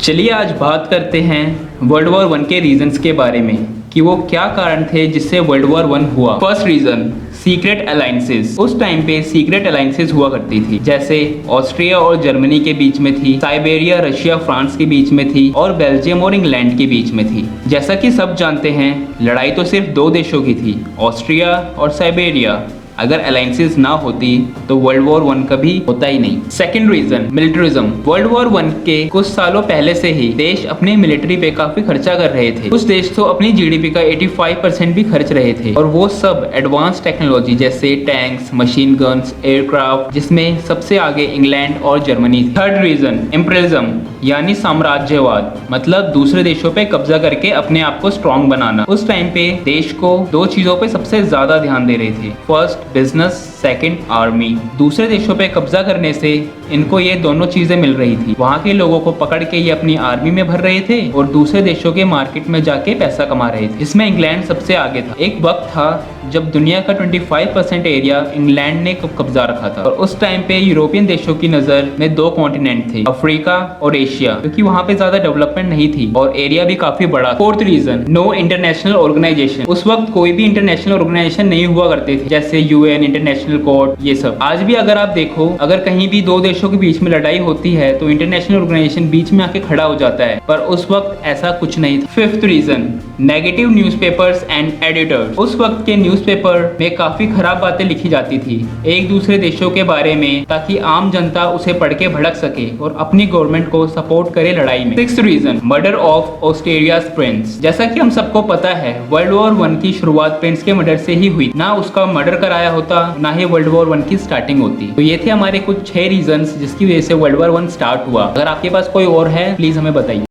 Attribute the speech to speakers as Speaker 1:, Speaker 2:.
Speaker 1: चलिए आज बात करते हैं वर्ल्ड वॉर वन के रीजंस के बारे में कि वो क्या कारण थे जिससे वर्ल्ड वॉर वन हुआ। First reason, secret alliances. उस टाइम पे सीक्रेट अलायंसेस हुआ करती थी, जैसे ऑस्ट्रिया और जर्मनी के बीच में थी, साइबेरिया रशिया फ्रांस के बीच में थी और बेल्जियम और इंग्लैंड के बीच में थी। जैसा कि सब जानते हैं, लड़ाई तो सिर्फ दो देशों की थी, ऑस्ट्रिया और साइबेरिया। अगर अलायंसेस ना होती तो वर्ल्ड वॉर वन कभी होता ही नहीं। Second reason, militarism. World war one के कुछ सालों पहले से ही देश अपने मिलिट्री पे काफी खर्चा कर रहे थे। कुछ देश तो अपनी जीडीपी का 85% भी खर्च रहे थे, और वो सब एडवांस टेक्नोलॉजी जैसे टैंक्स, मशीन गन्स, एयरक्राफ्ट, जिसमें सबसे आगे इंग्लैंड और जर्मनी। थर्ड रीजन, इम्पीरियलिज्म यानी साम्राज्यवाद, मतलब दूसरे देशों पे कब्जा करके अपने आप को स्ट्रॉन्ग बनाना। उस टाइम पे देश को दो चीजों पे सबसे ज्यादा ध्यान दे रहे थे, फर्स्ट बिजनेस, सेकंड आर्मी। दूसरे देशों पे कब्जा करने से इनको ये दोनों चीजें मिल रही थी। वहाँ के लोगों को पकड़ के ये अपनी आर्मी में भर रहे थे और दूसरे देशों के मार्केट में जाके पैसा कमा रहे थे। इसमें इंग्लैंड सबसे आगे था। एक वक्त था जब दुनिया का 25% एरिया इंग्लैंड ने कब्जा रखा था, और उस टाइम पे यूरोपियन देशों की नजर में दो कॉन्टिनेंट थे, अफ्रीका और एशिया, क्योंकि वहाँ पे ज्यादा डेवलपमेंट नहीं थी और एरिया भी काफी बड़ा। Fourth reason, no international organisation. उस वक्त कोई भी इंटरनेशनल ऑर्गेनाइजेशन नहीं हुआ करते थे, जैसे यूएन, इंटरनेशनल कोर्ट, ये सब। आज भी अगर आप देखो, अगर कहीं भी दो देशों के बीच में लड़ाई होती है तो इंटरनेशनल ऑर्गेनाइजेशन बीच में आके खड़ा हो जाता है, पर उस वक्त ऐसा कुछ नहीं था। Fifth reason, negative newspapers and editors. उस वक्त के न्यूज़पेपर में काफी खराब बातें लिखी जाती थी एक दूसरे देशों के बारे में, ताकि आम जनता उसे पढ़ के भड़क सके और अपनी गवर्नमेंट को सपोर्ट करे लड़ाई में। Sixth reason, murder of Australia's prince. जैसा कि हम सबको पता है, वर्ल्ड वॉर वन की शुरुआत प्रिंस के मर्डर से ही हुई। ना उसका मर्डर कराया होता, ना ही वर्ल्ड वॉर वन की स्टार्टिंग होती। तो ये थे हमारे कुछ 6 रीजंस जिसकी वजह से वर्ल्ड वॉर वन स्टार्ट हुआ। अगर आपके पास कोई और है, प्लीज हमें बताइए।